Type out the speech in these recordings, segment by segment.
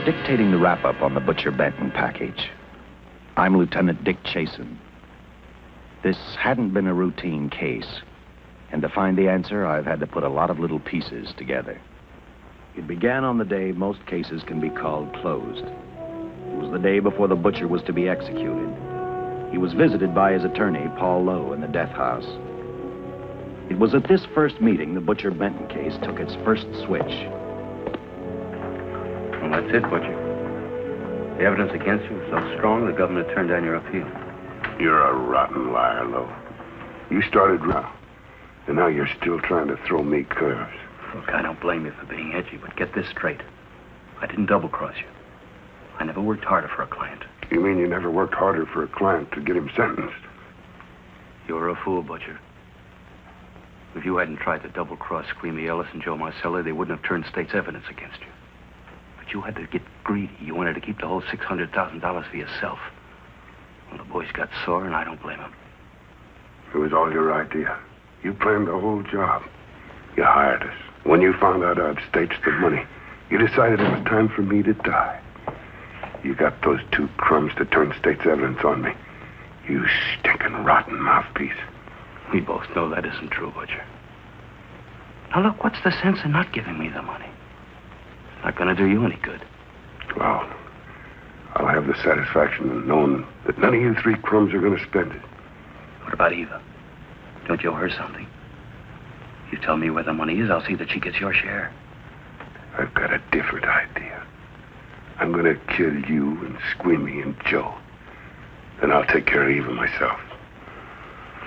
dictating the wrap-up on the Butcher Benton package. I'm Lieutenant Dick Chasen. This hadn't been a routine case, and to find the answer, I've had to put a lot of little pieces together. It began on the day most cases can be called closed. It was the day before the butcher was to be executed. He was visited by his attorney, Paul Lowe, in the death house. It was at this first meeting the Butcher Benton case took its first switch. Well, that's it, Butcher. The evidence against you was so strong, the governor turned down your appeal. You're a rotten liar, Lowe. You started round, and now you're still trying to throw me curves. Look, I don't blame you for being edgy, but get this straight. I didn't double-cross you. I never worked harder for a client. You mean you never worked harder for a client to get him sentenced? You're a fool, Butcher. If you hadn't tried to double-cross Squeamy Ellis and Joe Marcelli, they wouldn't have turned state's evidence against you. But you had to get greedy. You wanted to keep the whole $600,000 for yourself. Well, the boys got sore, and I don't blame them. It was all your idea. You planned the whole job. You hired us. When you found out I'd staged the money, you decided it was time for me to die. You got those two crumbs to turn state's evidence on me. You stinking rotten mouthpiece. We both know that isn't true, Butcher. Now, look, what's the sense in not giving me the money? It's not going to do you any good. Well, I'll have the satisfaction of knowing that none of you three crumbs are going to spend it. What about Eva? Don't you owe her something? You tell me where the money is, I'll see that she gets your share. I've got a different idea. I'm going to kill you and Squeamy and Joe. Then I'll take care of Eva myself.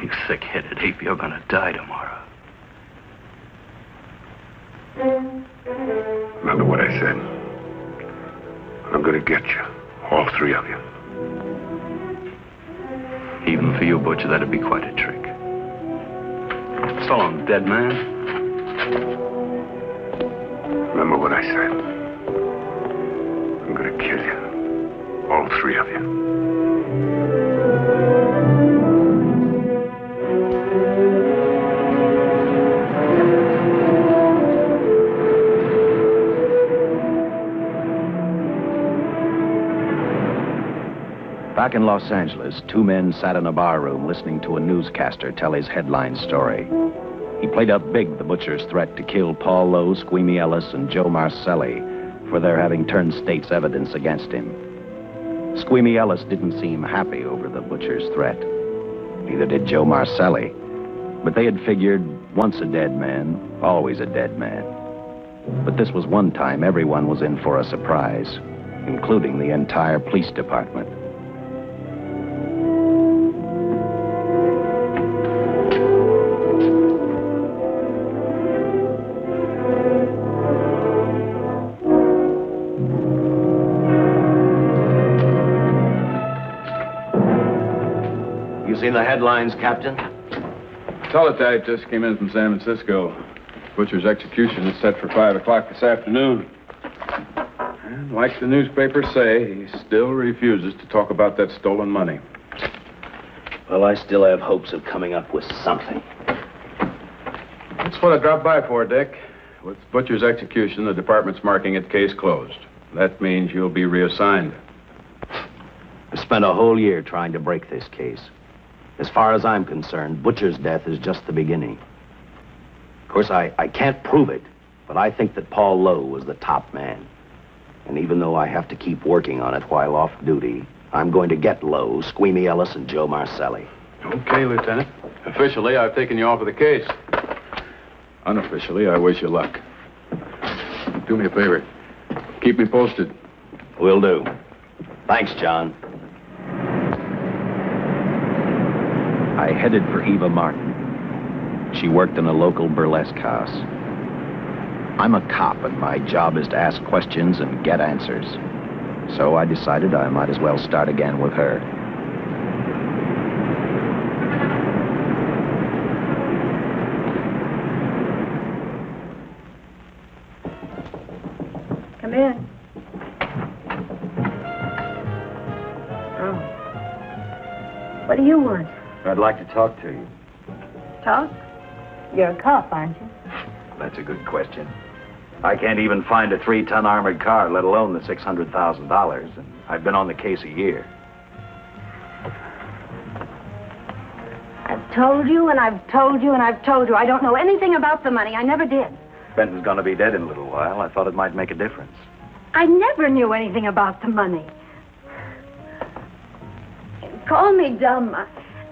You thick-headed ape, you're going to die tomorrow. Remember what I said. I'm going to get you. All three of you. Even for you, Butcher, that'd be quite a trick. So long, dead man. Remember what I said. I'm going to kill you. All three of you. Back in Los Angeles, two men sat in a bar room listening to a newscaster tell his headline story. He played up big the butcher's threat to kill Paul Lowe, Squeamy Ellis, and Joe Marcelli for their having turned state's evidence against him. Squeamy Ellis didn't seem happy over the butcher's threat. Neither did Joe Marcelli. But they had figured, once a dead man, always a dead man. But this was one time everyone was in for a surprise, including the entire police department. Seen the headlines, Captain? Teletype just came in from San Francisco. Butcher's execution is set for 5 o'clock this afternoon. And like the newspapers say, he still refuses to talk about that stolen money. Well, I still have hopes of coming up with something. That's what I dropped by for, Dick. With Butcher's execution, the department's marking it case closed. That means you'll be reassigned. I spent a whole year trying to break this case. As far as I'm concerned, Butcher's death is just the beginning. Of course, I can't prove it, but I think that Paul Lowe was the top man. And even though I have to keep working on it while off duty, I'm going to get Lowe, Squeamy Ellis, and Joe Marcelli. Okay, Lieutenant. Officially, I've taken you off of the case. Unofficially, I wish you luck. Do me a favor. Keep me posted. Will do. Thanks, John. I headed for Eva Martin. She worked in a local burlesque house. I'm a cop, and my job is to ask questions and get answers. So I decided I might as well start again with her. Come in. Oh. What do you want? I'd like to talk to you. Talk? You're a cop, aren't you? That's a good question. I can't even find a 3-ton armored car, let alone the $600,000. And I've been on the case a year. I've told you, and I've told you, and I've told you. I don't know anything about the money. I never did. Benton's gonna be dead in a little while. I thought it might make a difference. I never knew anything about the money. Call me dumb.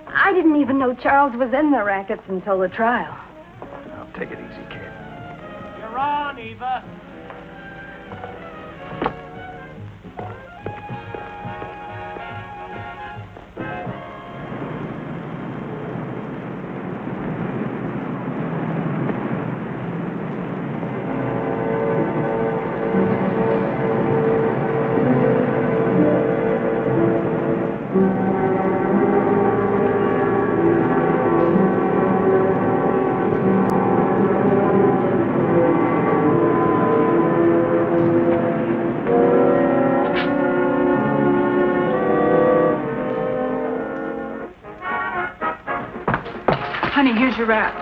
I didn't even know Charles was in the rackets until the trial. Now, take it easy, kid. You're on, Eva. Honey, here's your wrap.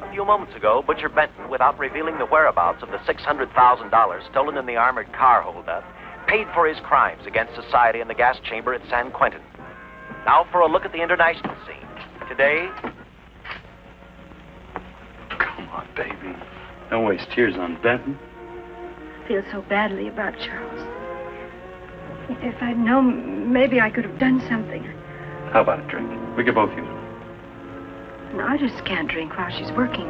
A few moments ago, Butcher Benton, without revealing the whereabouts of the $600,000 stolen in the armored car holdup, paid for his crimes against society in the gas chamber at San Quentin. Now for a look at the international scene. Today... Come on, baby. Don't waste tears on Benton. I feel so badly about Charles. If I'd known, maybe I could have done something. How about a drink? We could both use it. No, I just can't drink while she's working.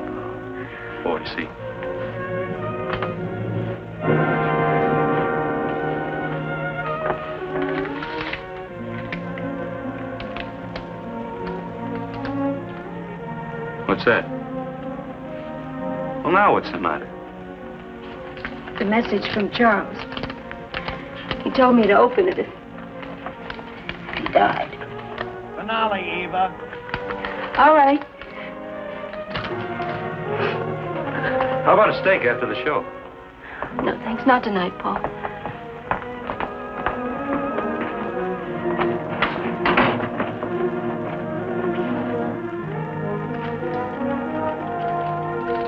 Oh, I see. What's that? Well, now what's the matter? The message from Charles. He told me to open it if he died. Finale, Eva. All right. How about a steak after the show? No, thanks. Not tonight, Paul.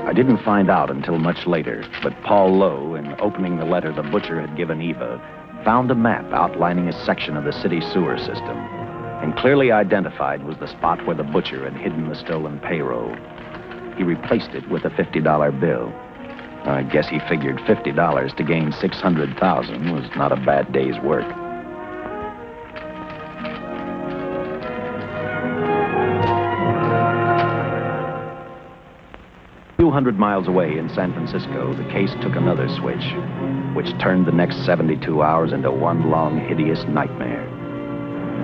I didn't find out until much later, but Paul Lowe, in opening the letter the butcher had given Eva, found a map outlining a section of the city sewer system, and clearly identified was the spot where the butcher had hidden the stolen payroll. He replaced it with a $50 bill. I guess he figured $50 to gain $600,000 was not a bad day's work. A few hundred miles away in San Francisco, the case took another switch, which turned the next 72 hours into one long, hideous nightmare.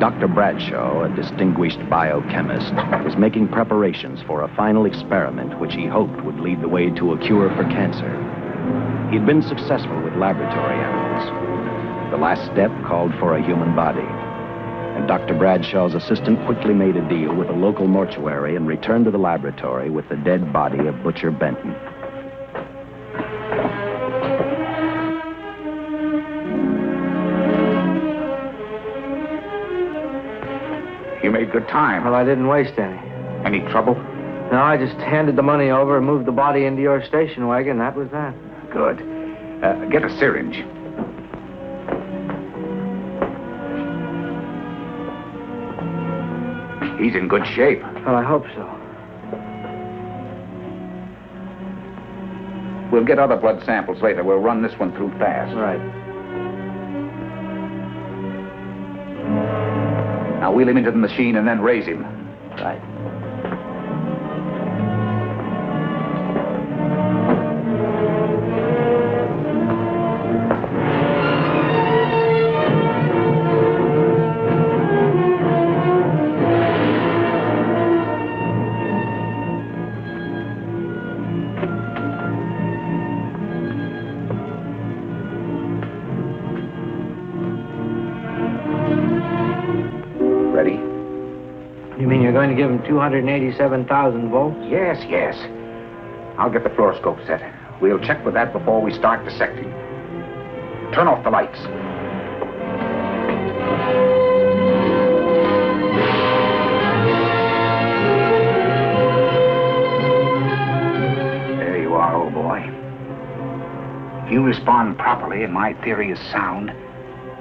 Dr. Bradshaw, a distinguished biochemist, was making preparations for a final experiment which he hoped would lead the way to a cure for cancer. He'd been successful with laboratory animals. The last step called for a human body. And Dr. Bradshaw's assistant quickly made a deal with a local mortuary and returned to the laboratory with the dead body of Butcher Benton. You made good time. Well, I didn't waste any. Any trouble? No, I just handed the money over and moved the body into your station wagon. That was that. Good. Get a syringe. He's in good shape. Well, I hope so. We'll get other blood samples later. We'll run this one through fast. Right. Now wheel him into the machine and then raise him. Right. You mean you're going to give him 287,000 volts? Yes, yes. I'll get the fluoroscope set. We'll check with that before we start dissecting. Turn off the lights. There you are, old boy. If you respond properly and my theory is sound,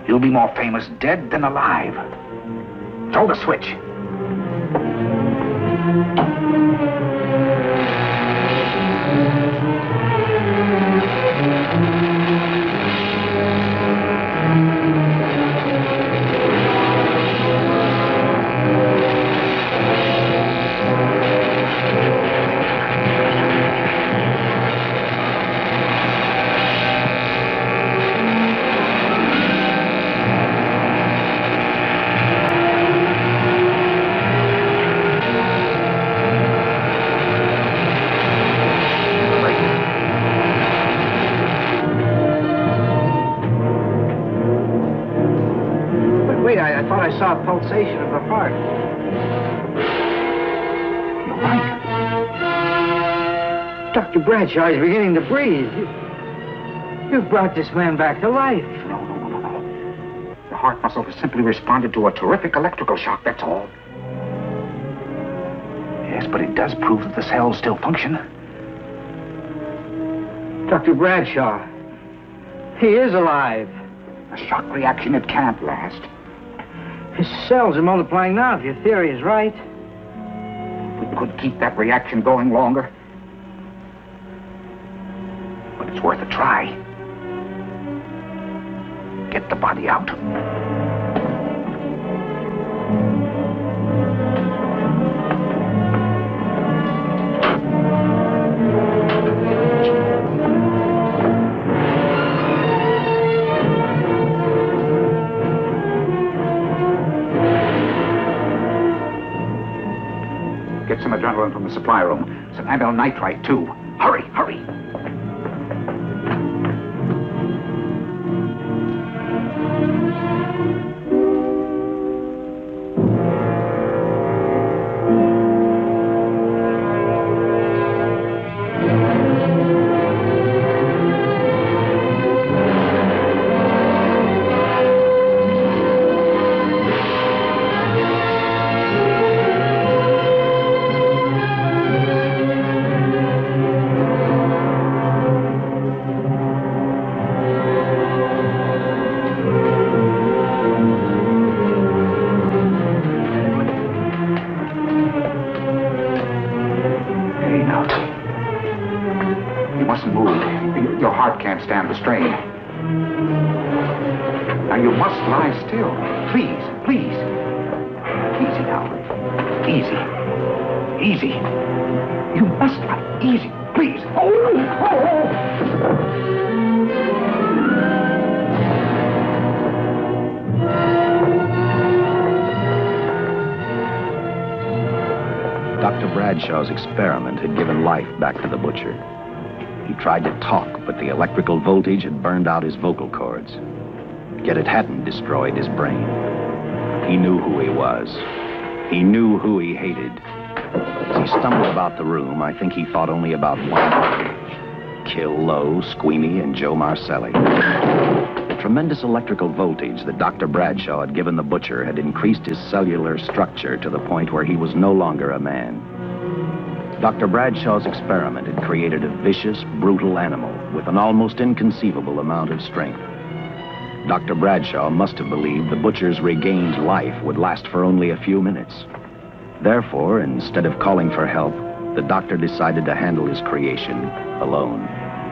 you'll be more famous dead than alive. Throw the switch. I thought I saw a pulsation of the heart. You're right. Dr. Bradshaw is beginning to breathe. You've brought this man back to life. No. The heart muscle has simply responded to a terrific electrical shock, that's all. Yes, but it does prove that the cells still function. Dr. Bradshaw, he is alive. A shock reaction, it can't last. His cells are multiplying now, if your theory is right. We could keep that reaction going longer. But it's worth a try. Get the body out. Get some adrenaline from the supply room. Some amyl nitrite, too. Hurry, hurry. Stand the strain. Now you must lie still. Please, please. Easy now. Easy. Easy. You must lie. Easy, please. Dr. Bradshaw's experiment had given life back to the butcher. He tried to talk, but the electrical voltage had burned out his vocal cords. Yet it hadn't destroyed his brain. He knew who he was. He knew who he hated. As he stumbled about the room, I think he thought only about one: kill Lowe, Squeamy, and Joe Marcelli. The tremendous electrical voltage that Dr. Bradshaw had given the butcher had increased his cellular structure to the point where he was no longer a man. Dr. Bradshaw's experiment had created a vicious, brutal animal with an almost inconceivable amount of strength. Dr. Bradshaw must have believed the butcher's regained life would last for only a few minutes. Therefore, instead of calling for help, the doctor decided to handle his creation alone.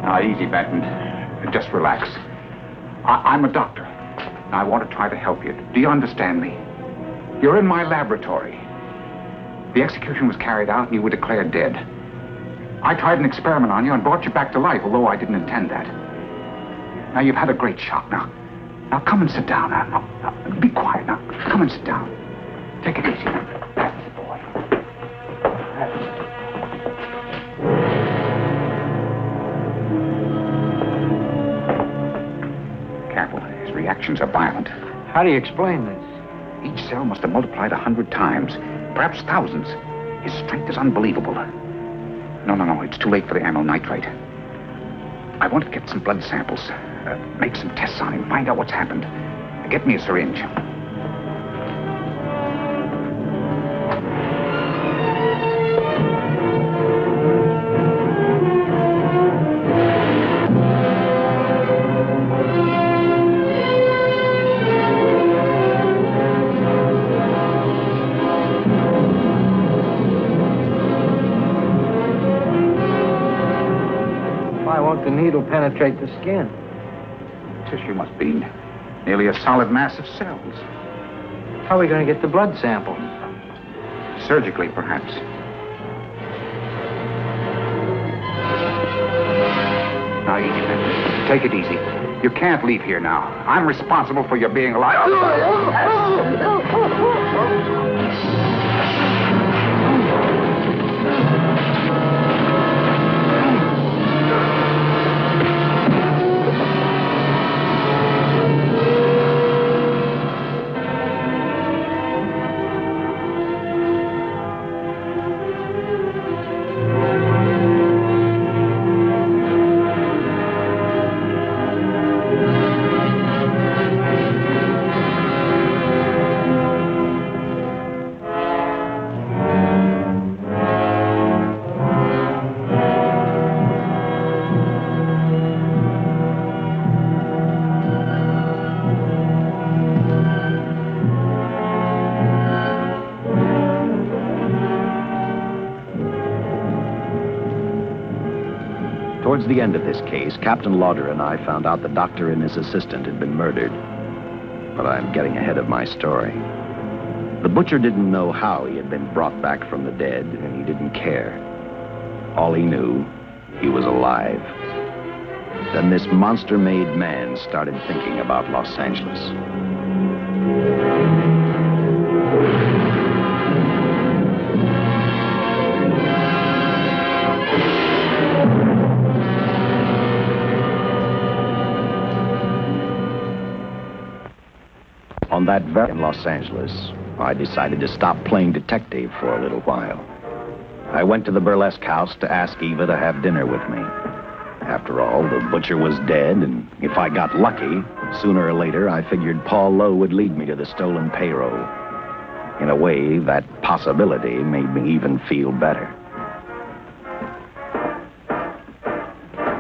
Now, easy, Benton. Just relax. I'm a doctor. I want to try to help you. Do you understand me? You're in my laboratory. The execution was carried out and you were declared dead. I tried an experiment on you and brought you back to life, although I didn't intend that. Now, you've had a great shock. Now come and sit down. Now, be quiet. Now, come and sit down. Take it easy. That's the boy. Careful. His reactions are violent. How do you explain this? Each cell must have multiplied 100 times. perhaps thousands. His strength is unbelievable. No, it's too late for the amyl nitrite. I want to get some blood samples, make some tests on him, find out what's happened. Get me a syringe. The needle penetrate the skin. Tissue must be nearly a solid mass of cells. How are we going to get the blood sample? Surgically, perhaps. Now, easy, Benton. Take it easy. You can't leave here now. I'm responsible for your being alive. Towards the end of this case, Captain Lauder and I found out the doctor and his assistant had been murdered. But I'm getting ahead of my story. The butcher didn't know how he had been brought back from the dead, and he didn't care. All he knew, he was alive. Then this monster-made man started thinking about Los Angeles. On that very in Los Angeles, I decided to stop playing detective for a little while. I went to the burlesque house to ask Eva to have dinner with me. After all, the butcher was dead, and if I got lucky, sooner or later, I figured Paul Lowe would lead me to the stolen payroll. In a way, that possibility made me even feel better.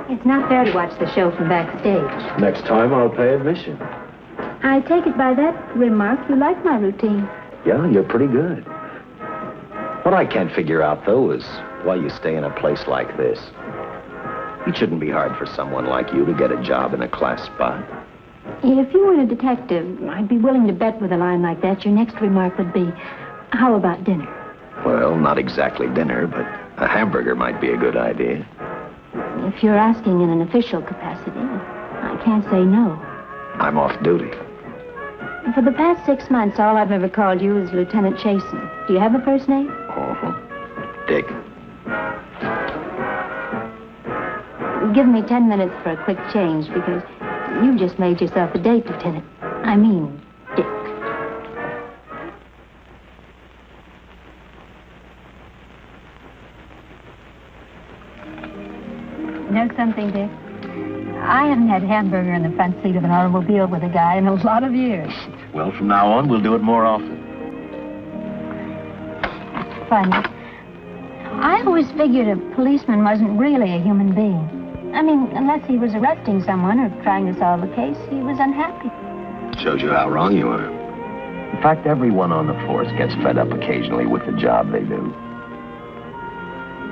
It's not fair to watch the show from backstage. Next time, I'll pay admission. I take it by that remark you like my routine. Yeah, you're pretty good. What I can't figure out, though, is why you stay in a place like this. It shouldn't be hard for someone like you to get a job in a class spot. If you weren't a detective, I'd be willing to bet with a line like that your next remark would be, how about dinner? Well, not exactly dinner, but a hamburger might be a good idea. If you're asking in an official capacity, I can't say no. I'm off duty. For the past 6 months, all I've ever called you is Lieutenant Chasen. Do you have a first name? Dick. Give me 10 minutes for a quick change, because you just made yourself a date, Lieutenant. I mean, Dick. You know something, Dick? I haven't had hamburger in the front seat of an automobile with a guy in a lot of years. Well, from now on, we'll do it more often. Funny. I always figured a policeman wasn't really a human being. I mean, unless he was arresting someone or trying to solve a case, he was unhappy. Shows you how wrong you are. In fact, everyone on the force gets fed up occasionally with the job they do.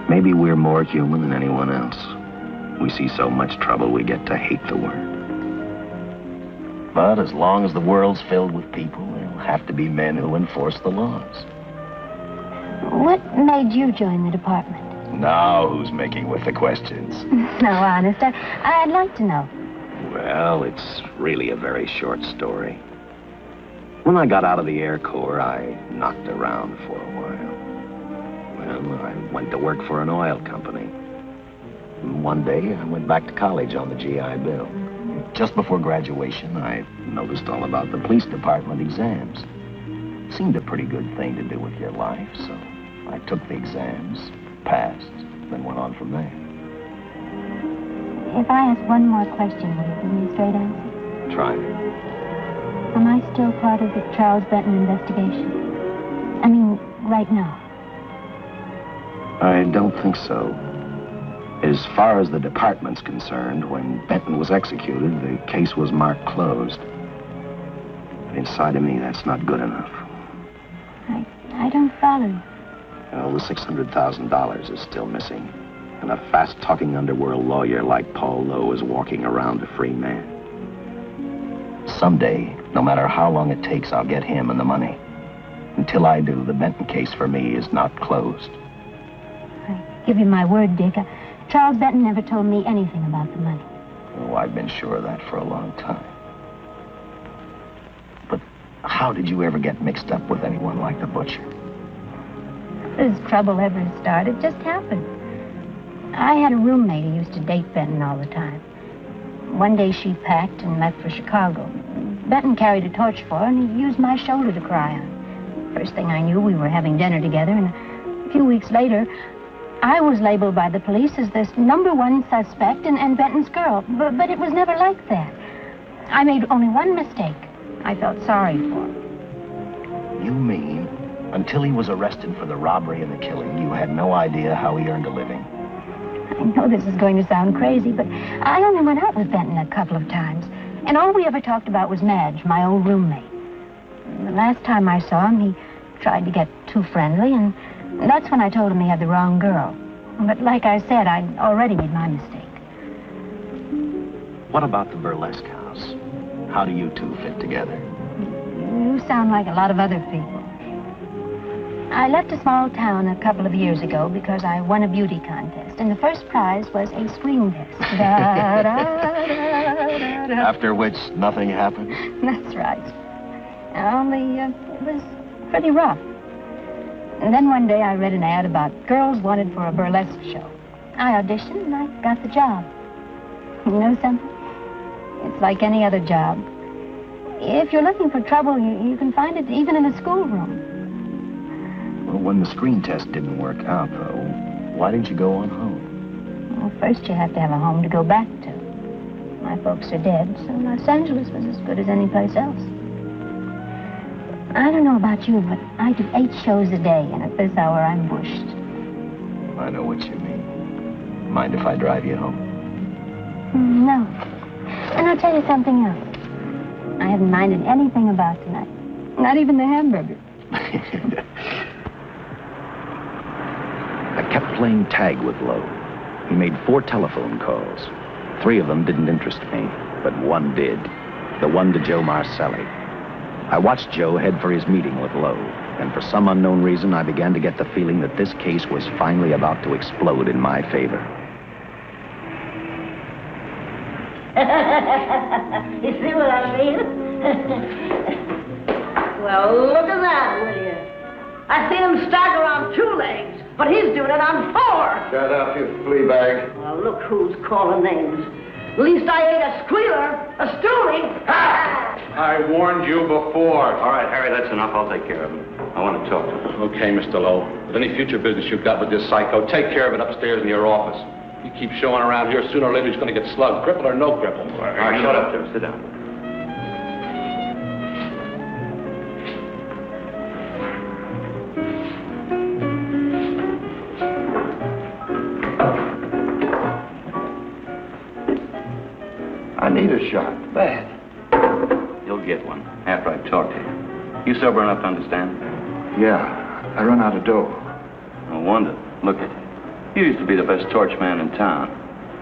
Maybe we're more human than anyone else. We see so much trouble, we get to hate the word. But as long as the world's filled with people, there'll have to be men who enforce the laws. What made you join the department? Now who's making with the questions? No, honest, I'd like to know. Well, it's really a very short story. When I got out of the Air Corps, I knocked around for a while. Well, I went to work for an oil company. One day, I went back to college on the GI Bill. Just before graduation, I noticed all about the police department exams. Seemed a pretty good thing to do with your life, so I took the exams, passed, then went on from there. If I ask one more question, will you give me a straight answer? Try me. Am I still part of the Charles Benton investigation? I mean, right now. I don't think so. As far as the department's concerned, when Benton was executed, the case was marked closed. But inside of me, that's not good enough. I don't follow you. Well, the $600,000 is still missing. And a fast-talking underworld lawyer like Paul Lowe is walking around a free man. Someday, no matter how long it takes, I'll get him and the money. Until I do, the Benton case for me is not closed. I give you my word, Dick. Charles Benton never told me anything about the money. Oh, I've been sure of that for a long time. But how did you ever get mixed up with anyone like the butcher? This trouble ever started just happened. I had a roommate who used to date Benton all the time. One day she packed and left for Chicago. Benton carried a torch for her, and he used my shoulder to cry on. First thing I knew, we were having dinner together, and a few weeks later, I was labeled by the police as this #1 suspect and Benton's girl. But it was never like that. I made only one mistake. I felt sorry for him. You mean, until he was arrested for the robbery and the killing, you had no idea how he earned a living? I know this is going to sound crazy, but I only went out with Benton a couple of times. And all we ever talked about was Madge, my old roommate. The last time I saw him, he tried to get too friendly, and that's when I told him he had the wrong girl. But like I said, I'd already made my mistake. What about the burlesque house? How do you two fit together? You sound like a lot of other people. I left a small town a couple of years ago because I won a beauty contest, and the first prize was a screen test. After which, nothing happened? That's right. Only, it was pretty rough. And then one day I read an ad about girls wanted for a burlesque show. I auditioned and I got the job. You know something? It's like any other job. If you're looking for trouble, you can find it even in a schoolroom. Well, when the screen test didn't work out, though, why didn't you go on home? Well, first you have to have a home to go back to. My folks are dead, so Los Angeles was as good as any place else. I don't know about you, but I do 8 shows a day, and at this hour I'm bushed. I know what you mean. Mind if I drive you home? No. And I'll tell you something else. I haven't minded anything about tonight. Not even the hamburger. I kept playing tag with Lowe. He made 4 telephone calls. 3 of them didn't interest me, but one did. The one to Joe Marcelli. I watched Joe head for his meeting with Lowe, and for some unknown reason, I began to get the feeling that this case was finally about to explode in my favor. You see what I mean? Well, look at that, will you? I see him stagger on 2 legs, but he's doing it on 4. Shut up, you flea bag. Well, look who's calling names. At least I ain't a squealer, a stoolie. I warned you before. All right, Harry, that's enough. I'll take care of him. I want to talk to him. Okay, Mr. Lowe. But any future business you've got with this psycho, take care of it upstairs in your office. You keep showing around here, sooner or later he's going to get slugged, cripple or no cripple. All right, shut up, Jim. Sit down. I need a shot. Bad. You'll get one after I talk to you. You sober enough to understand? Yeah, I run out of dough. No wonder. Look at you. You used to be the best torch man in town.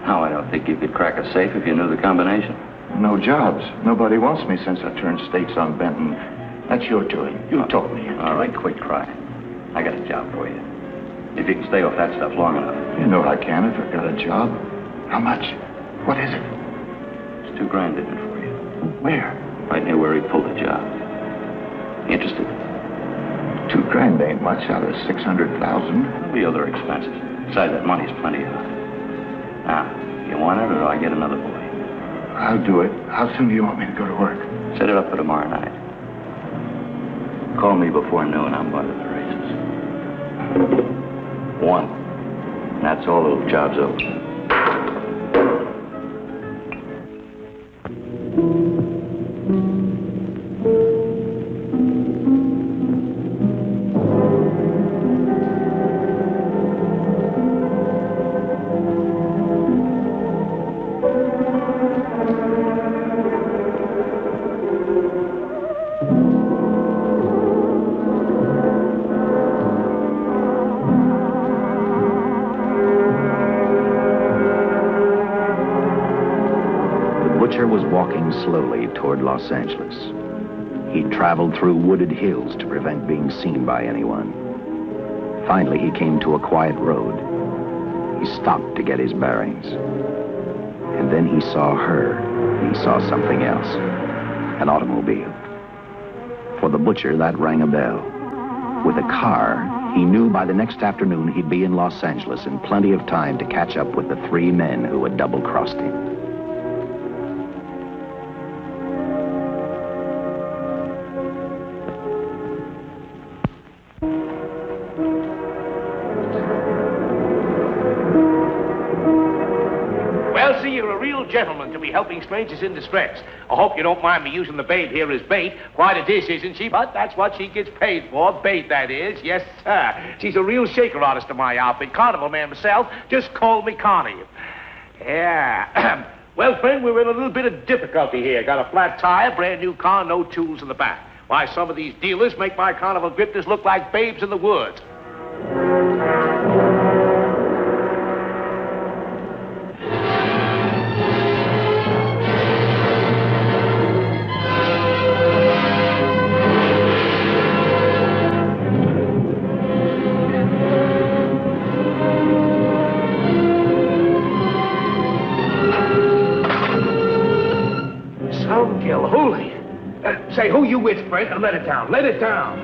Now I don't think you could crack a safe if you knew the combination. No jobs. Nobody wants me since I turned states on Benton. That's your doing. You told me. All right, quit crying. I got a job for you. If you can stay off that stuff long enough. You know I can if I got a job. How much? What is it? It's $2 grand in it for you. Where? Right near where he pulled the job. Interested? $2 grand ain't much out of 600,000. There'll be other expenses. Besides, that money's plenty of it. Now, you want it or do I get another boy? I'll do it. How soon do you want me to go to work? Set it up for tomorrow night. Call me before noon. I'm going to the races. 1. And that's all. The job's over. Slowly toward Los Angeles. He traveled through wooded hills to prevent being seen by anyone. Finally, he came to a quiet road. He stopped to get his bearings. And then he saw her. He saw something else. An automobile. For the butcher, that rang a bell. With a car, he knew by the next afternoon he'd be in Los Angeles in plenty of time to catch up with the 3 men who had double-crossed him. Gentleman to be helping strangers in distress. I hope you don't mind me using the babe here as bait. Quite a dish, isn't she? But that's what she gets paid for. Bait, that is. Yes, sir. She's a real shaker artist in my outfit. Carnival man myself. Just call me Connie. Yeah. Well, friend, we're in a little bit of difficulty here. Got a flat tire, brand new car, no tools in the back. Why, some of these dealers make my carnival grifters look like babes in the woods. Say, who you with, friend? Let it down. Let it down.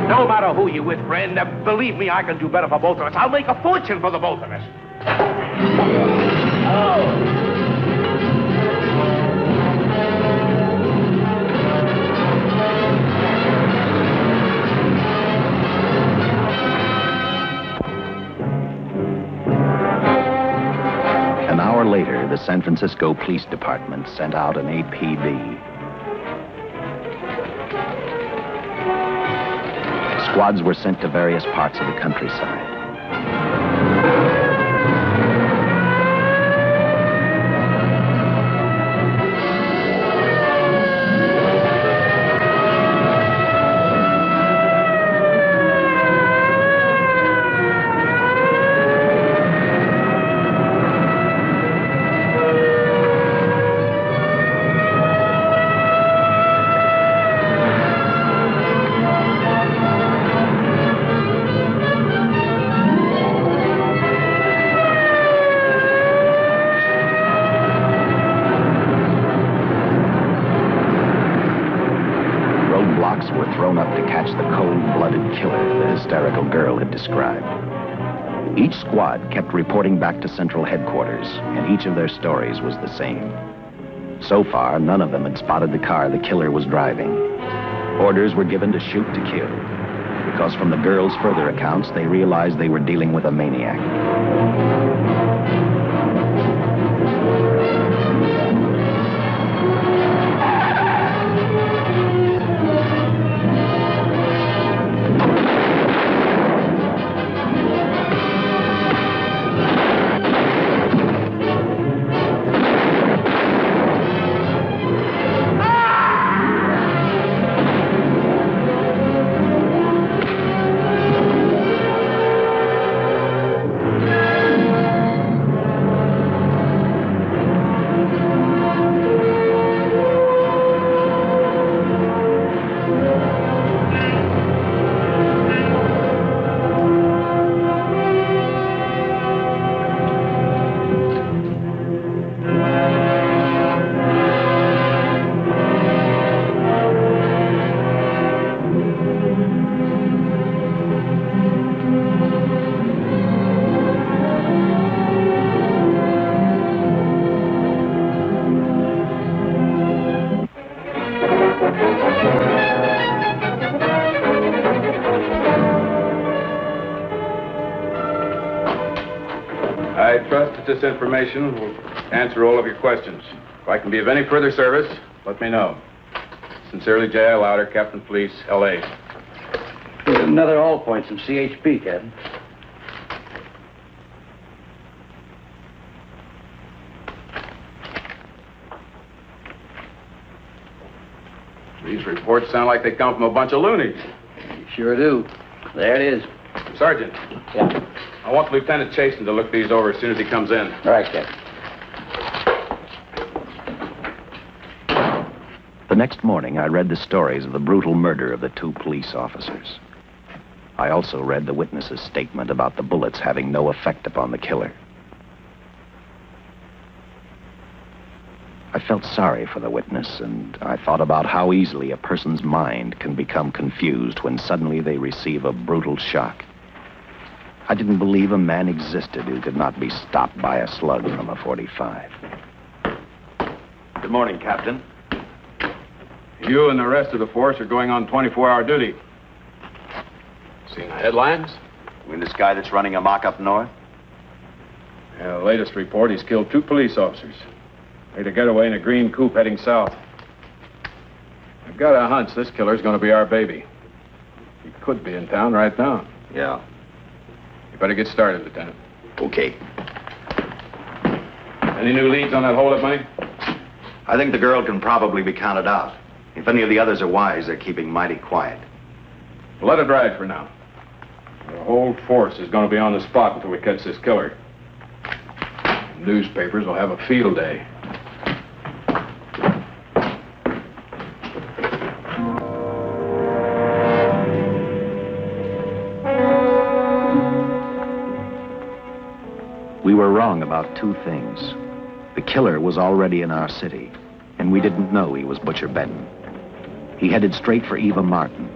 No matter who you with, friend, believe me, I can do better for both of us. I'll make a fortune for the both of us. Oh! Later, the San Francisco Police Department sent out an APB. Squads were sent to various parts of the countryside. Each squad kept reporting back to Central Headquarters, and each of their stories was the same. So far, none of them had spotted the car the killer was driving. Orders were given to shoot to kill, because from the girls' further accounts, they realized they were dealing with a maniac. I trust that this information will answer all of your questions. If I can be of any further service, let me know. Sincerely, J.I. Louder, Captain Police, L.A. Another all points from CHP, Captain. These reports sound like they come from a bunch of loonies. Sure do. There it is. Sergeant. Yeah. I want Lieutenant Chasen to look these over as soon as he comes in. All right, Captain. The next morning, I read the stories of the brutal murder of the 2 police officers. I also read the witness's statement about the bullets having no effect upon the killer. I felt sorry for the witness, and I thought about how easily a person's mind can become confused when suddenly they receive a brutal shock. I didn't believe a man existed who could not be stopped by a slug from a .45. Good morning, Captain. You and the rest of the force are going on 24-hour duty. Seen the headlines? You mean this guy that's running amok up north? Yeah, the latest report, he's killed 2 police officers. Made a getaway in a green coupe heading south. I've got a hunch this killer's going to be our baby. He could be in town right now. Yeah. You better get started, Lieutenant. Okay. Any new leads on that hold-up money? I think the girl can probably be counted out. If any of the others are wise, they're keeping mighty quiet. Well, let it ride for now. The whole force is going to be on the spot until we catch this killer. The newspapers will have a field day. We were wrong about 2 things. The killer was already in our city, and we didn't know he was Butcher Benton. He headed straight for Eva Martin.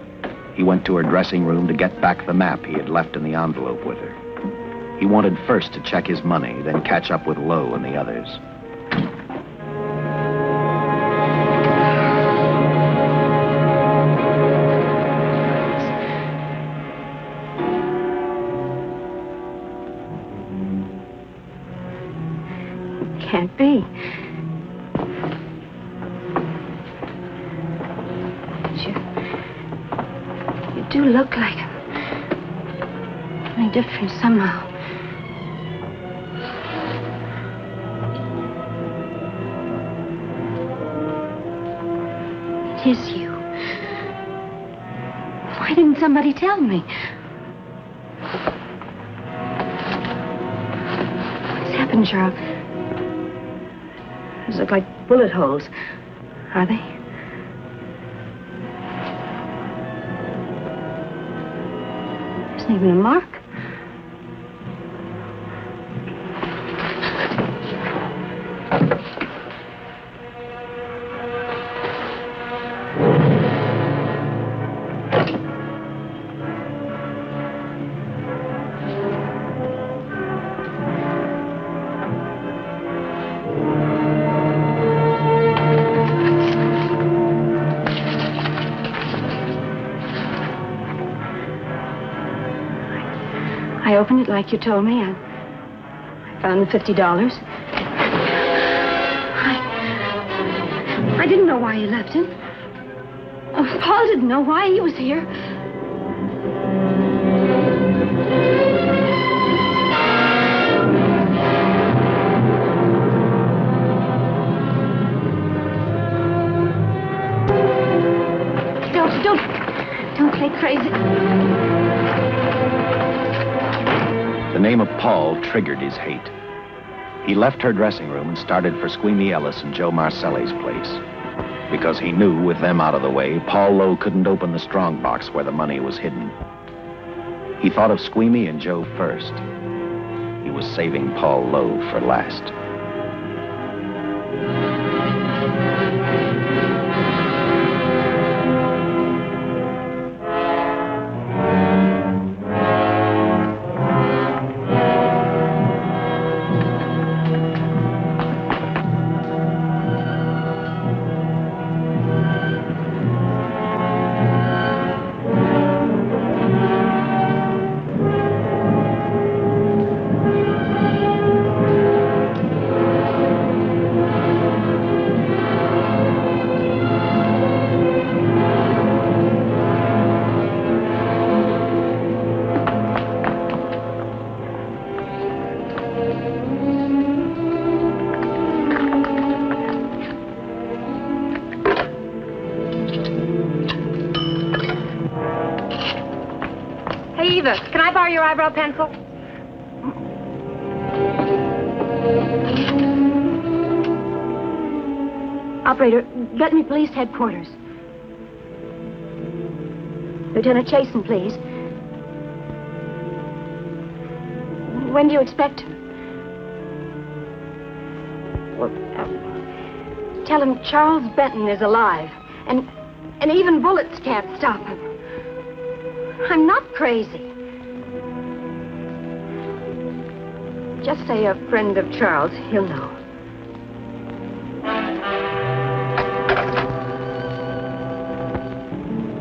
He went to her dressing room to get back the map he had left in the envelope with her. He wanted first to check his money, then catch up with Lowe and the others. Can't be. You do look like him. Only different somehow. It is you. Why didn't somebody tell me? What's happened, Charles? Those look like bullet holes. Are they? There isn't even a mark. I opened it like you told me. I found the $50. I didn't know why you left him. Oh, Paul didn't know why he was here. Don't play crazy. The name of Paul triggered his hate. He left her dressing room and started for Squeamy Ellis and Joe Marcelli's place. Because he knew, with them out of the way, Paul Lowe couldn't open the strong box where the money was hidden. He thought of Squeamy and Joe first. He was saving Paul Lowe for last. Eva, can I borrow your eyebrow pencil? Operator, get me police headquarters. Lieutenant Chasen, please. When do you expect him? Well, tell him Charles Benton is alive, and even bullets can't stop him. I'm not crazy. Just say a friend of Charles. He'll know.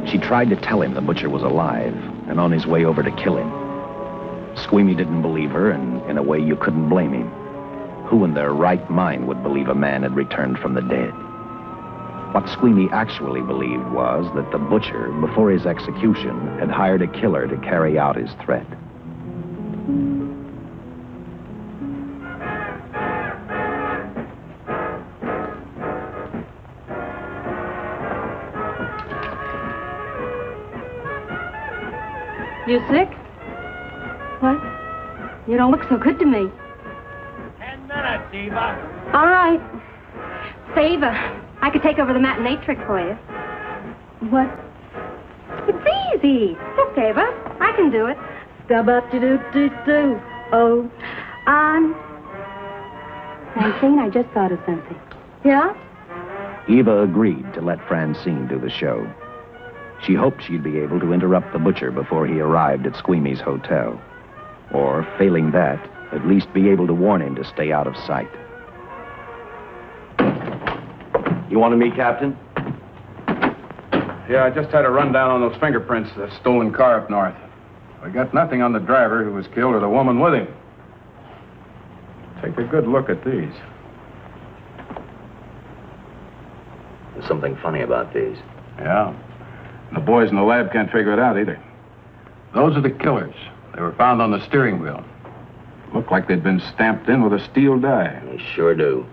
She tried to tell him the butcher was alive and on his way over to kill him. Squeamy didn't believe her, and in a way you couldn't blame him. Who in their right mind would believe a man had returned from the dead? What Squeamy actually believed was that the butcher, before his execution, had hired a killer to carry out his threat. You sick? What? You don't look so good to me. 10 minutes, Eva. All right. Say, Eva, I could take over the matinee trick for you. What? It's easy. Look, Eva, I can do it. Scub-up-de-doo-doo-doo. Oh, Francine, I just thought of something. Yeah? Eva agreed to let Francine do the show. She hoped she'd be able to interrupt the butcher before he arrived at Squeamy's hotel. Or, failing that, at least be able to warn him to stay out of sight. You wanted me, Captain? Yeah, I just had a rundown on those fingerprints of that stolen car up north. We got nothing on the driver who was killed or the woman with him. Take a good look at these. There's something funny about these. Yeah. The boys in the lab can't figure it out either. Those are the killers. They were found on the steering wheel. Looked like they'd been stamped in with a steel die. They sure do.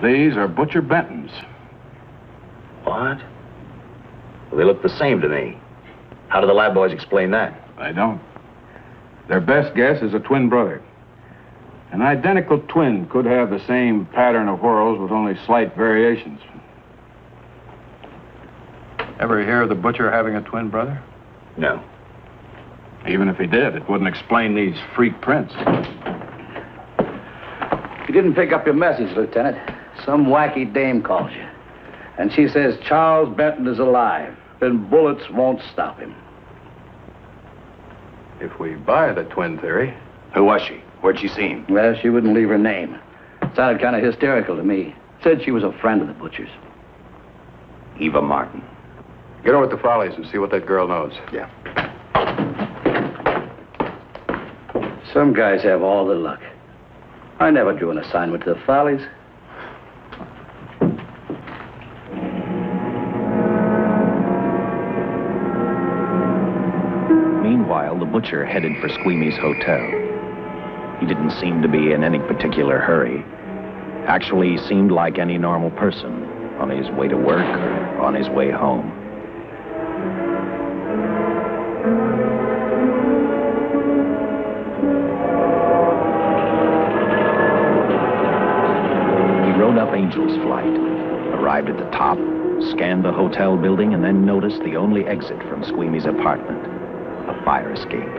These are Butcher Benton's. What? Well, they look the same to me. How do the lab boys explain that? They don't. Their best guess is a twin brother. An identical twin could have the same pattern of whorls with only slight variations. Ever hear of the butcher having a twin brother? No. Even if he did, it wouldn't explain these freak prints. You didn't pick up your message, Lieutenant. Some wacky dame calls you. And she says Charles Benton is alive, and bullets won't stop him. If we buy the twin theory... Who was she? Where'd she see him? Well, she wouldn't leave her name. Sounded kind of hysterical to me. Said she was a friend of the butcher's. Eva Martin. Get over to the Follies and see what that girl knows. Yeah. Some guys have all the luck. I never drew an assignment to the Follies. Meanwhile, the butcher headed for Squeamy's hotel. He didn't seem to be in any particular hurry. Actually, he seemed like any normal person, on his way to work or on his way home. He rode up Angel's Flight, arrived at the top, scanned the hotel building, and then noticed the only exit from Squeamy's apartment, a fire escape.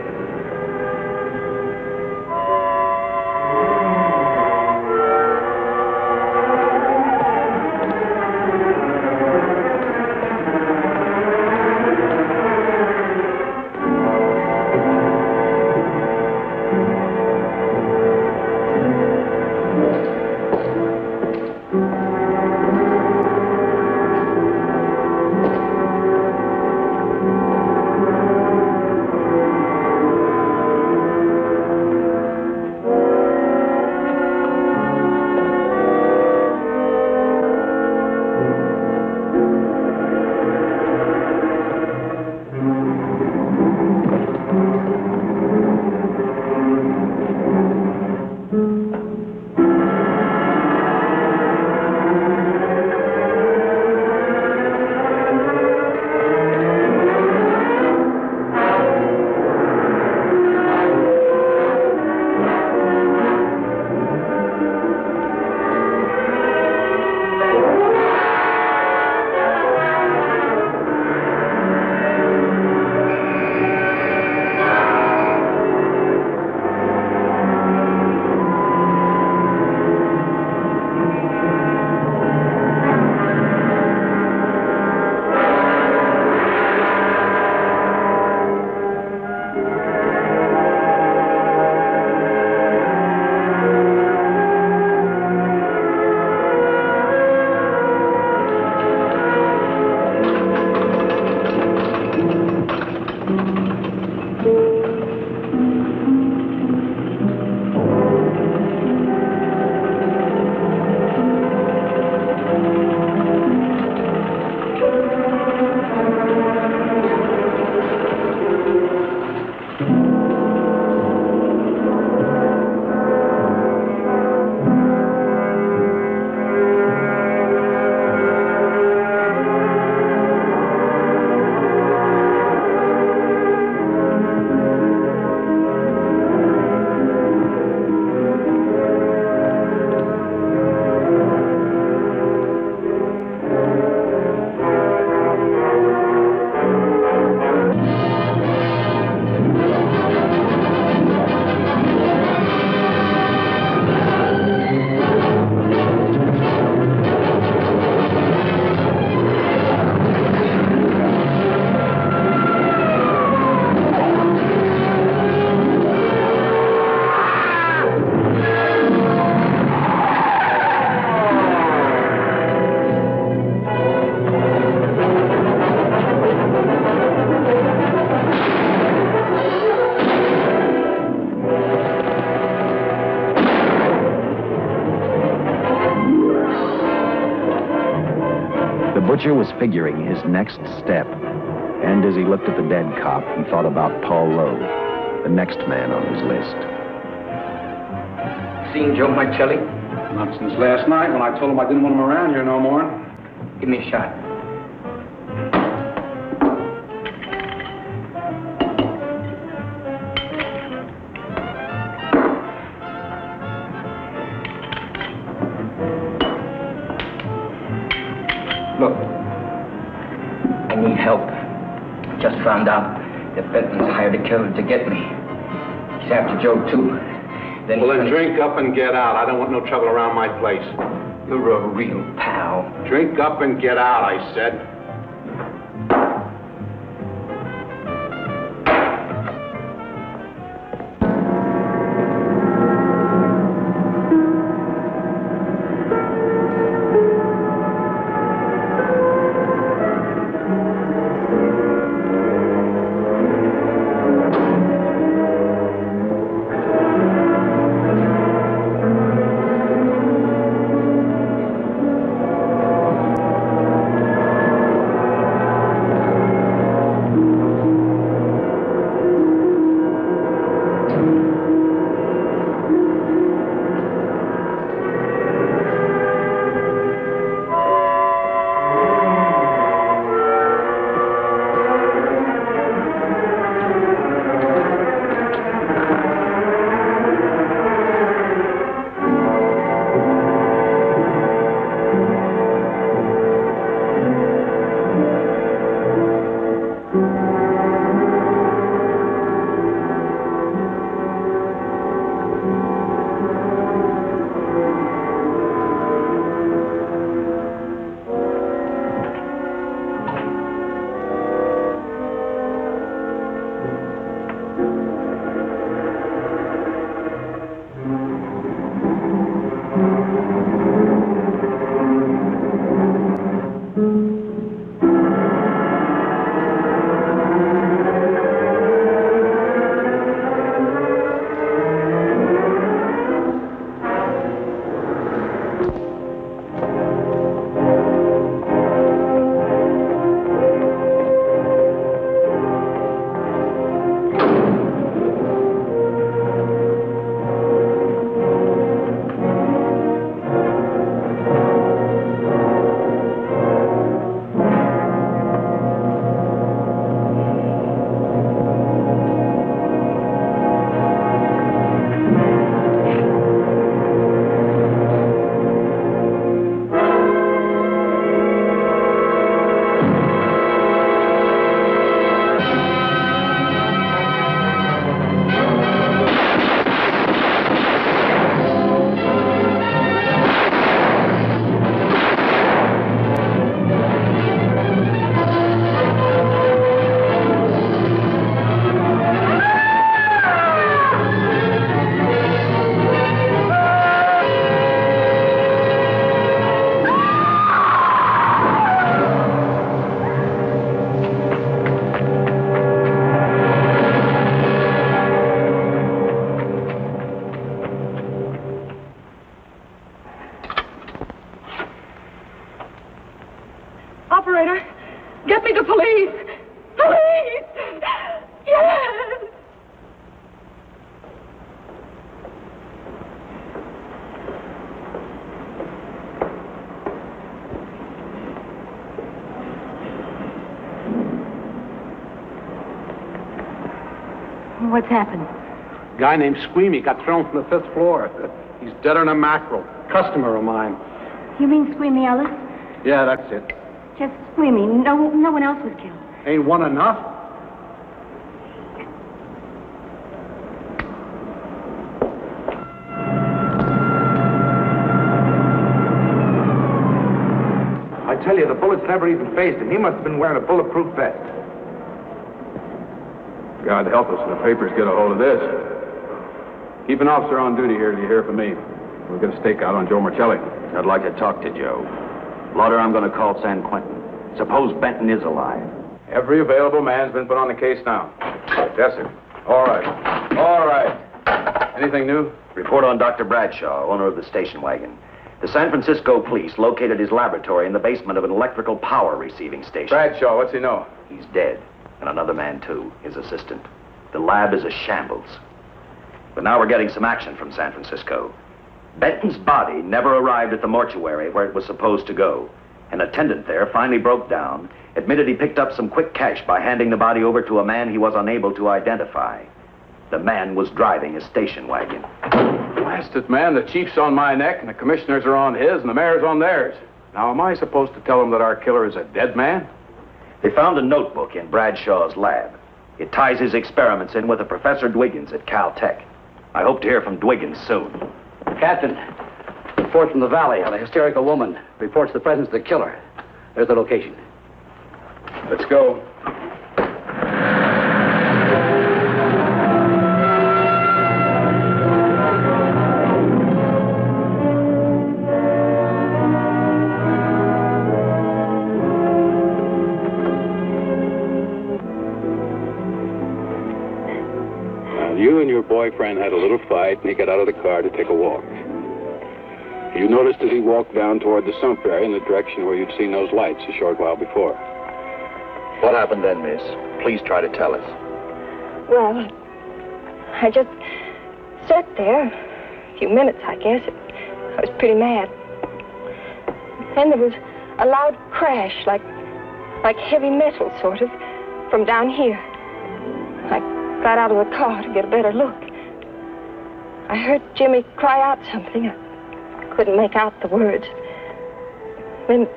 butcher was figuring his next step. And as he looked at the dead cop, he thought about Paul Lowe, the next man on his list. Seen Joe Marcelli? Not since last night when I told him I didn't want him around here no more. Give me a shot. Look, I need help. Just found out that Benton's hired a killer to get me. He's after Joe, too. Then Drink up and get out. I don't want no trouble around my place. You're a real pal. Drink up and get out, I said. Operator, get me the police! Police! Yes! What's happened? A guy named Squeamy got thrown from the 5th floor. He's deader than a mackerel. Customer of mine. You mean Squeamy Ellis? Yeah, that's it. Just Squeamy. No one else was killed. Ain't one enough? I tell you, the bullets never even phased him. He must have been wearing a bulletproof vest. God help us if the papers get a hold of this. Keep an officer on duty here till you hear from me. We'll get a stakeout on Joe Marcelli. I'd like to talk to Joe. Lauder, I'm going to call San Quentin. Suppose Benton is alive. Every available man's been put on the case now. Yes, sir. All right. All right. Anything new? Report on Dr. Bradshaw, owner of the station wagon. The San Francisco police located his laboratory in the basement of an electrical power receiving station. Bradshaw, what's he know? He's dead. And another man, too, his assistant. The lab is a shambles. But now we're getting some action from San Francisco. Benton's body never arrived at the mortuary where it was supposed to go. An attendant there finally broke down, admitted he picked up some quick cash by handing the body over to a man he was unable to identify. The man was driving a station wagon. Blast it, man. The chief's on my neck, and the commissioners are on his, and the mayor's on theirs. Now, am I supposed to tell them that our killer is a dead man? They found a notebook in Bradshaw's lab. It ties his experiments in with a Professor Dwiggins at Caltech. I hope to hear from Dwiggins soon. Captain, report from the valley on a hysterical woman. Reports the presence of the killer. There's the location. Let's go. You and your boyfriend had a little fight, and he got out of the car to take a walk. You noticed as he walked down toward the sump area in the direction where you'd seen those lights a short while before. What happened then, miss? Please try to tell us. Well, I just sat there a few minutes, I guess. I was pretty mad. Then there was a loud crash, like heavy metal, sort of, from down here. I got out of the car to get a better look. I heard Jimmy cry out something. I couldn't make out the words. Then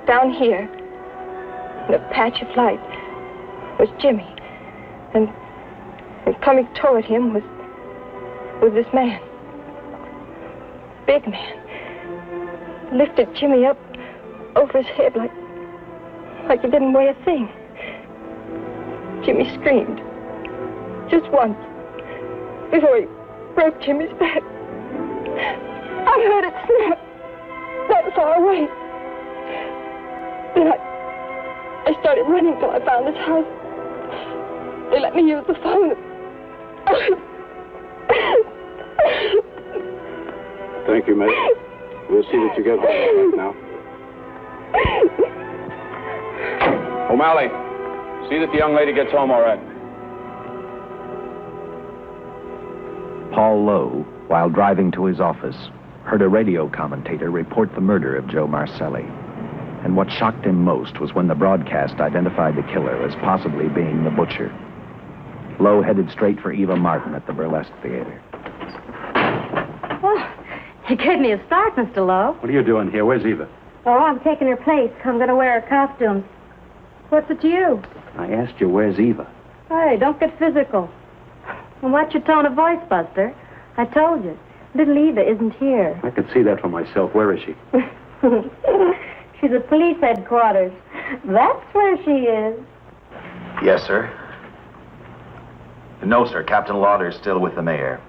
down here, in a patch of light, was Jimmy. And coming toward him was this man. Big man. Lifted Jimmy up over his head like he didn't weigh a thing. Jimmy screamed. Just once, before he broke Jimmy's back. I heard it snap that far away. Then I started running till I found this house. They let me use the phone. Thank you, miss. We'll see that you get home right now. O'Malley, see that the young lady gets home all right. Paul Lowe, while driving to his office, heard a radio commentator report the murder of Joe Marcelli. And what shocked him most was when the broadcast identified the killer as possibly being the butcher. Lowe headed straight for Eva Martin at the Burlesque Theater. Oh, you gave me a start, Mr. Lowe. What are you doing here? Where's Eva? Oh, I'm taking her place. I'm going to wear her costume. What's it to you? I asked you, where's Eva? Hey, don't get physical. And watch your tone of voice, Buster. I told you. Little Eva isn't here. I could see that for myself. Where is she? She's at police headquarters. That's where she is. Yes, sir. No, sir. Captain Lauder's still with the mayor.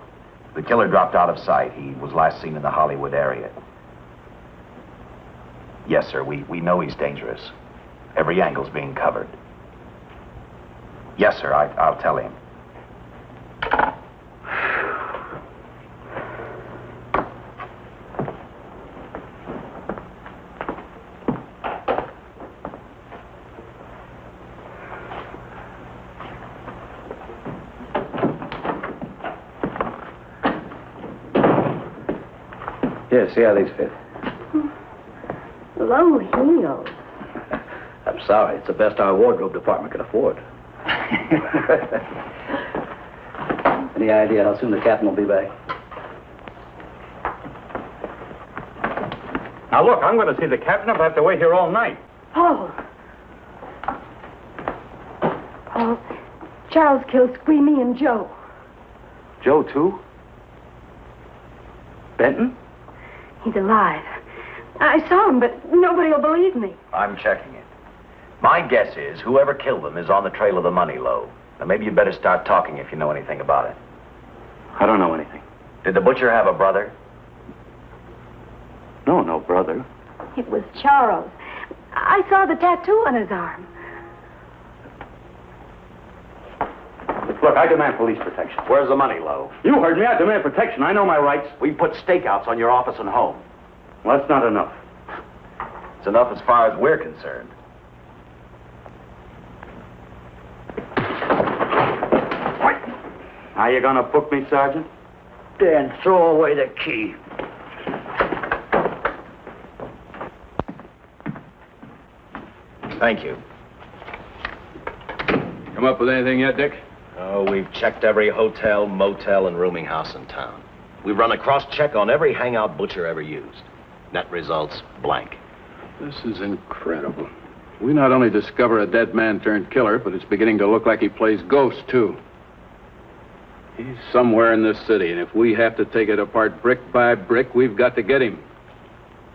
The killer dropped out of sight. He was last seen in the Hollywood area. Yes, sir. We know he's dangerous. Every angle's being covered. Yes, sir. I'll tell him. Yeah, see how these fit. Low heels. I'm sorry. It's the best our wardrobe department can afford. Any idea how soon the captain will be back? Now, look, I'm going to see the captain. I'll have to wait here all night. Paul. Paul, Charles killed Squeamy and Joe. Joe, too? Benton? He's alive. I saw him, but nobody will believe me. I'm checking it. My guess is whoever killed them is on the trail of the money, Lowe. Now, maybe you'd better start talking if you know anything about it. I don't know anything. Did the butcher have a brother? No brother. It was Charles. I saw the tattoo on his arm. Look, I demand police protection. Where's the money, Lowe? You heard me. I demand protection. I know my rights. We put stakeouts on your office and home. Well, that's not enough. It's enough as far as we're concerned. Are you gonna book me, Sergeant? Then throw away the key. Thank you. Come up with anything yet, Dick? Oh, we've checked every hotel, motel, and rooming house in town. We've run a cross-check on every hangout butcher ever used. Net results, blank. This is incredible. We not only discover a dead man turned killer, but it's beginning to look like he plays ghost, too. He's somewhere in this city, and if we have to take it apart brick by brick, we've got to get him.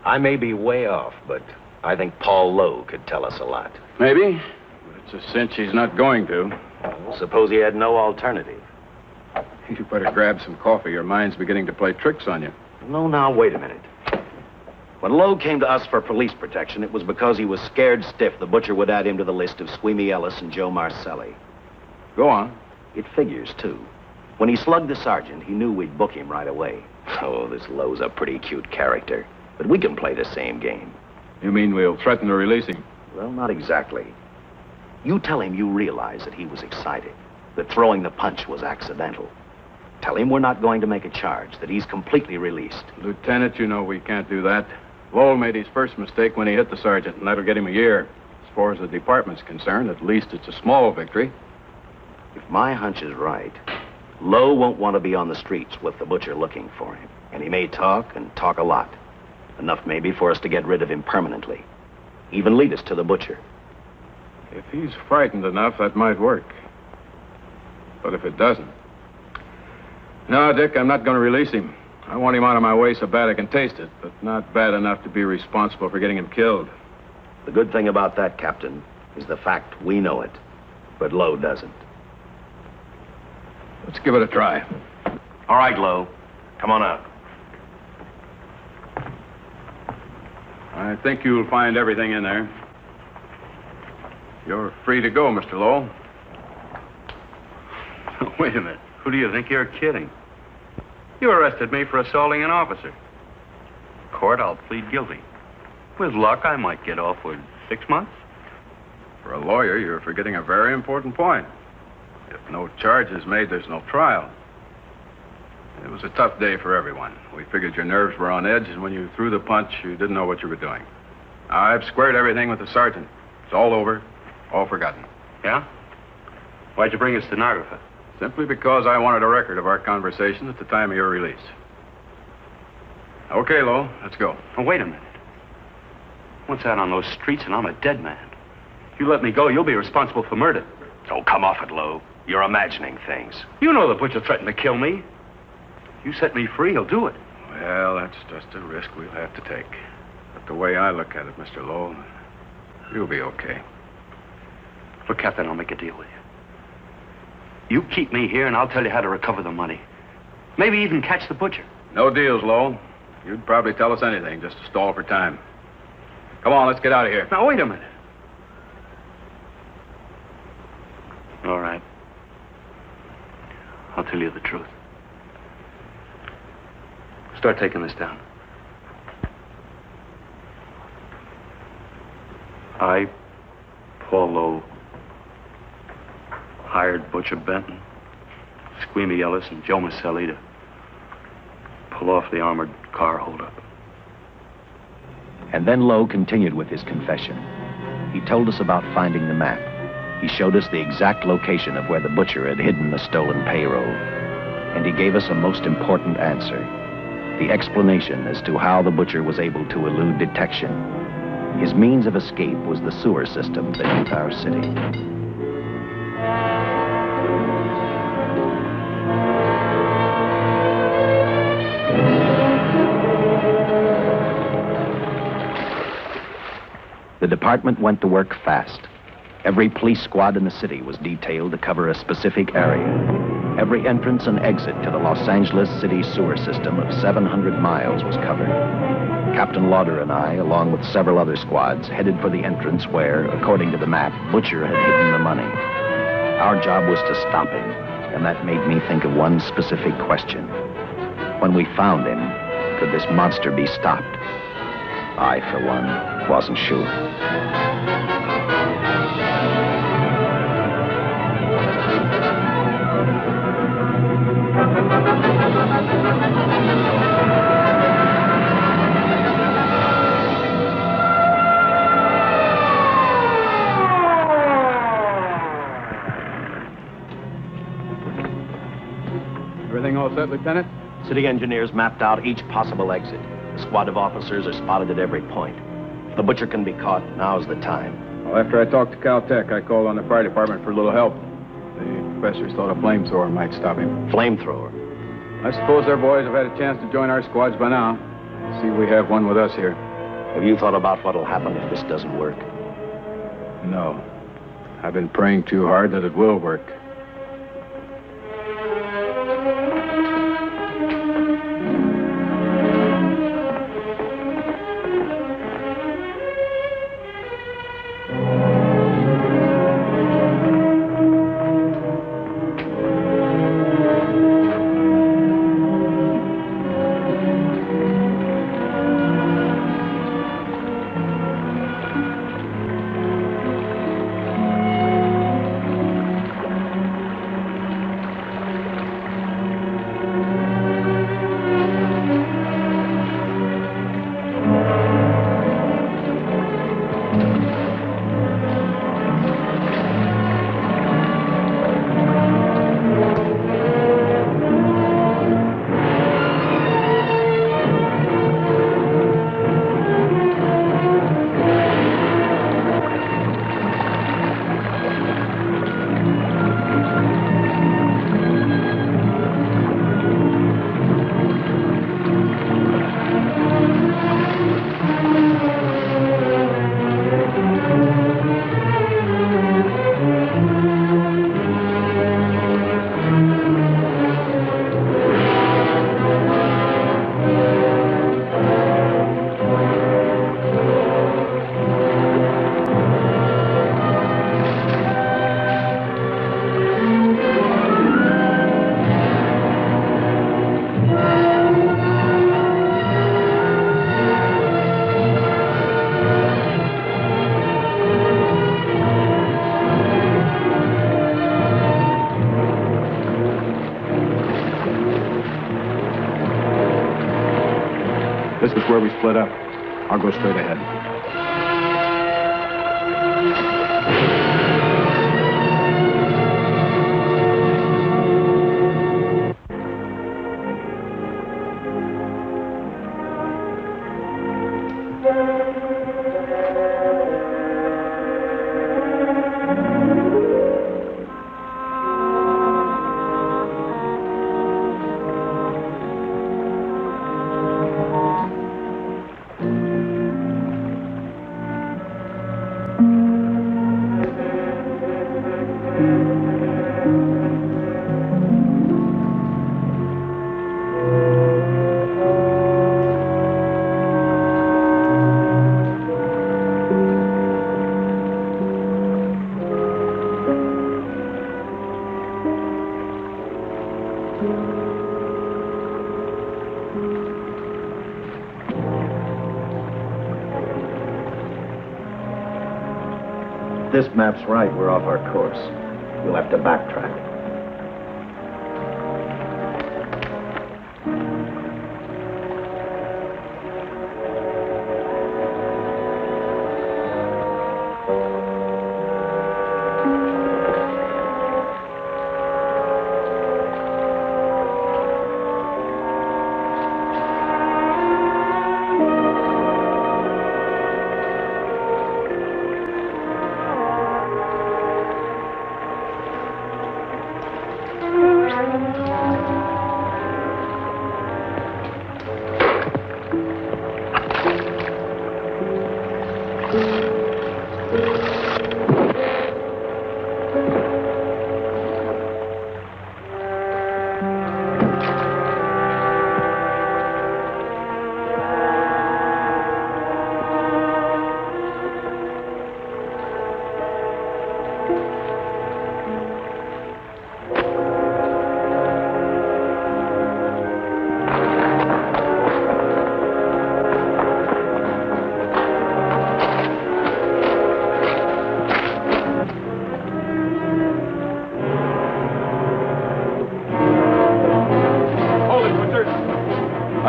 I may be way off, but I think Paul Lowe could tell us a lot. Maybe, but it's a cinch he's not going to. Well, suppose he had no alternative. You better grab some coffee. Your mind's beginning to play tricks on you. No, now, wait a minute. When Lowe came to us for police protection, it was because he was scared stiff the butcher would add him to the list of Squeamy Ellis and Joe Marcelli. Go on. It figures, too. When he slugged the sergeant, he knew we'd book him right away. Oh, this Lowe's a pretty cute character. But we can play the same game. You mean we'll threaten to release him? Well, not exactly. You tell him you realize that he was excited, that throwing the punch was accidental. Tell him we're not going to make a charge, that he's completely released. Lieutenant, you know we can't do that. Lowell made his first mistake when he hit the sergeant, and that'll get him a year. As far as the department's concerned, at least it's a small victory. If my hunch is right, Lowe won't want to be on the streets with the butcher looking for him. And he may talk, and talk a lot. Enough maybe for us to get rid of him permanently. Even lead us to the butcher. If he's frightened enough, that might work. But if it doesn't... No, Dick, I'm not going to release him. I want him out of my way so bad I can taste it, but not bad enough to be responsible for getting him killed. The good thing about that, Captain, is the fact we know it, but Lowe doesn't. Let's give it a try. All right, Lowe. Come on out. I think you'll find everything in there. You're free to go, Mr. Lowell. Wait a minute. Who do you think you're kidding? You arrested me for assaulting an officer. Court, I'll plead guilty. With luck, I might get off with 6 months. For a lawyer, you're forgetting a very important point. If no charge is made, there's no trial. It was a tough day for everyone. We figured your nerves were on edge, and when you threw the punch, you didn't know what you were doing. I've squared everything with the sergeant. It's all over, all forgotten. Yeah? Why'd you bring a stenographer? Simply because I wanted a record of our conversation at the time of your release. Okay, Lowe, let's go. Oh, wait a minute. Once out on those streets and I'm a dead man. If you let me go, you'll be responsible for murder. Oh, come off it, Lowe. You're imagining things. You know the butcher threatened to kill me. If you set me free, he'll do it. Well, that's just a risk we'll have to take. But the way I look at it, Mr. Lowell, you'll be okay. Look, Captain, I'll make a deal with you. You keep me here, and I'll tell you how to recover the money. Maybe even catch the butcher. No deals, Lowell. You'd probably tell us anything just to stall for time. Come on, let's get out of here. Now, wait a minute. All right. I'll tell you the truth. Start taking this down. I, Paul Lowe, hired Butcher Benton, Squeamy Ellis, and Joe Marcelli to pull off the armored car holdup. And then Lowe continued with his confession. He told us about finding the map. He showed us the exact location of where the butcher had hidden the stolen payroll. And he gave us a most important answer. The explanation as to how the butcher was able to elude detection. His means of escape was the sewer system beneath our city. The department went to work fast. Every police squad in the city was detailed to cover a specific area. Every entrance and exit to the Los Angeles city sewer system of 700 miles was covered. Captain Lauder and I, along with several other squads, headed for the entrance where, according to the map, Butcher had hidden the money. Our job was to stop him, and that made me think of one specific question. When we found him, could this monster be stopped? I, for one, wasn't sure. Everything all set, Lieutenant? City engineers mapped out each possible exit. A squad of officers are spotted at every point. If the butcher can be caught, now's the time. Well, after I talked to Caltech, I called on the fire department for a little help. The professors thought a flamethrower might stop him. Flamethrower? I suppose our boys have had a chance to join our squads by now. See, we have one with us here. Have you thought about what'll happen if this doesn't work? No. I've been praying too hard that it will work. This is where we split up. I'll go straight ahead. This map's right, we're off our course. We'll have to backtrack.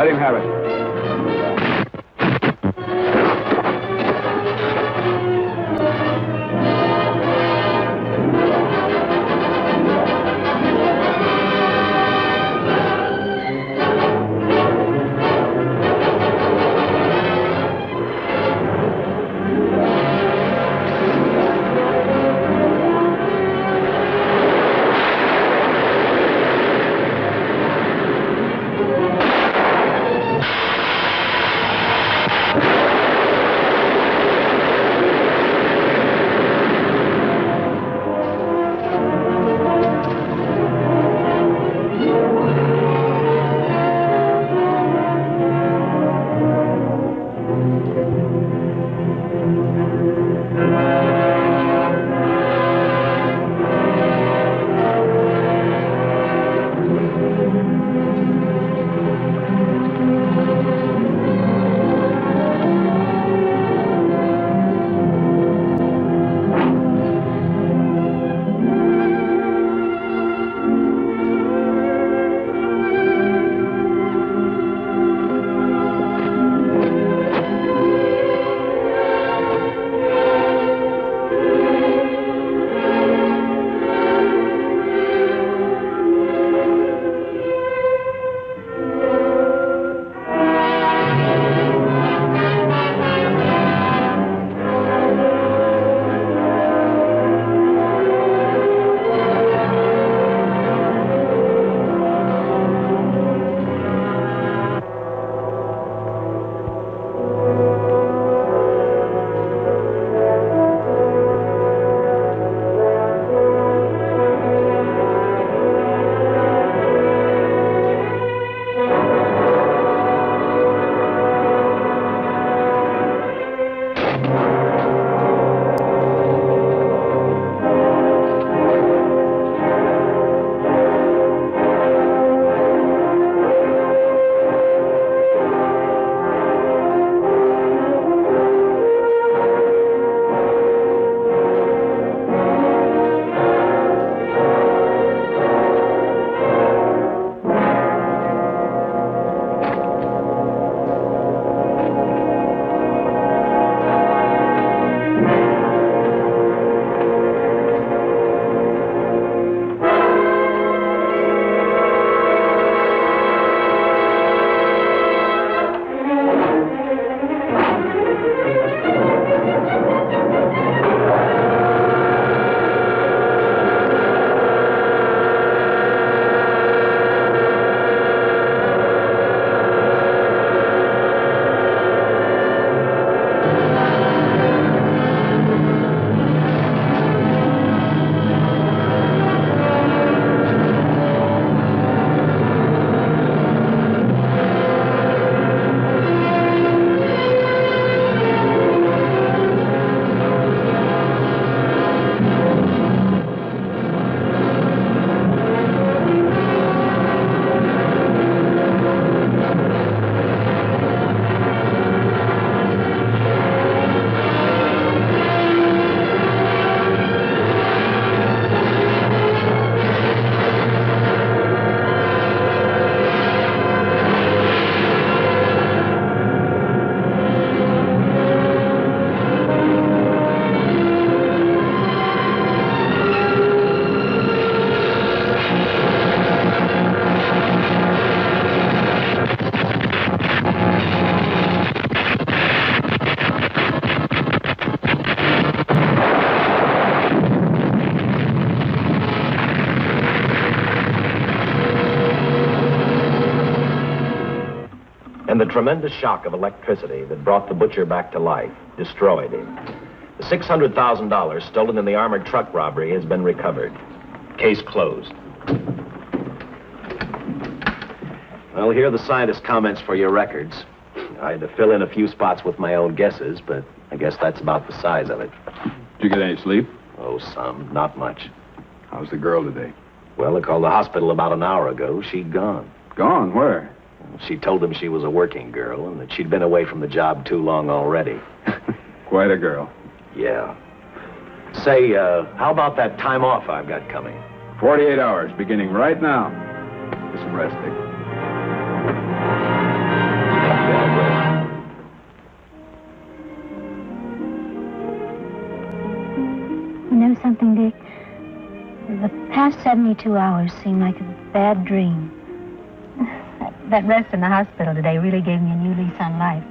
Let him have it. And the tremendous shock of electricity that brought the butcher back to life destroyed him. The $600,000 stolen in the armored truck robbery has been recovered. Case closed. Well, here are the scientist's comments for your records. I had to fill in a few spots with my own guesses, but I guess that's about the size of it. Did you get any sleep? Oh, some. Not much. How's the girl today? Well, I called the hospital about an hour ago. She'd gone. Gone? Where? She told them she was a working girl and that she'd been away from the job too long already. Quite a girl. Yeah. Say, how about that time off I've got coming? 48 hours, beginning right now. Get some rest, Dick. know something, Dick? The past 72 hours seem like a bad dream. That rest in the hospital today really gave me a new lease on life.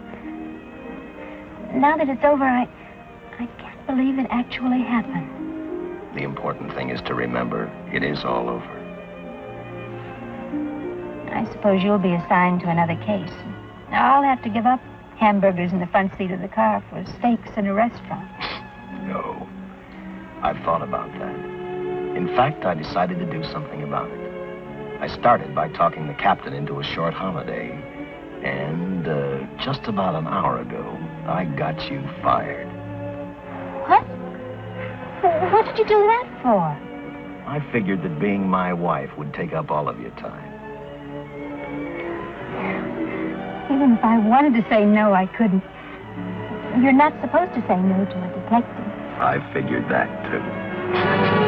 Now that it's over, I can't believe it actually happened. The important thing is to remember it is all over. I suppose you'll be assigned to another case. I'll have to give up hamburgers in the front seat of the car for steaks in a restaurant. No. I've thought about that. In fact, I decided to do something about it. I started by talking the captain into a short holiday. And just about an hour ago, I got you fired. What? What did you do that for? I figured that being my wife would take up all of your time. Even if I wanted to say no, I couldn't. You're not supposed to say no to a detective. I figured that, too.